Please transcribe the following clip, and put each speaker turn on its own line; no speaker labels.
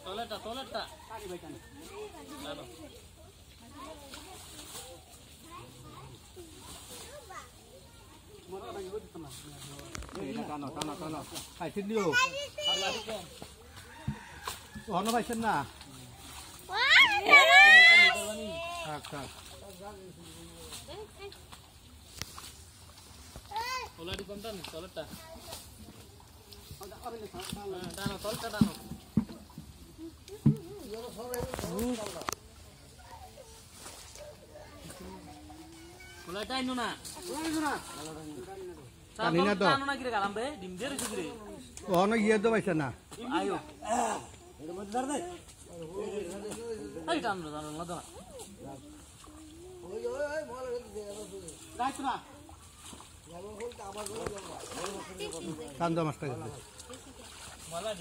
toilet ta.
টানো খাইছেন দিও অন্য পাইছেন না থাক
Toilet কোনটা নি toilet টা টানো toilet টা টানো toilet টা ইনো না
টানি না তো
টানো না কি রে গালাম রে ডিম দে রইছি রে
অন্য গিয়ে তো পাইছেন না
আয়ো এর মধ্যে ধর দে এই টানো না না ওই বল রাইছ না
কান্দা মাছটা গেছে
মালা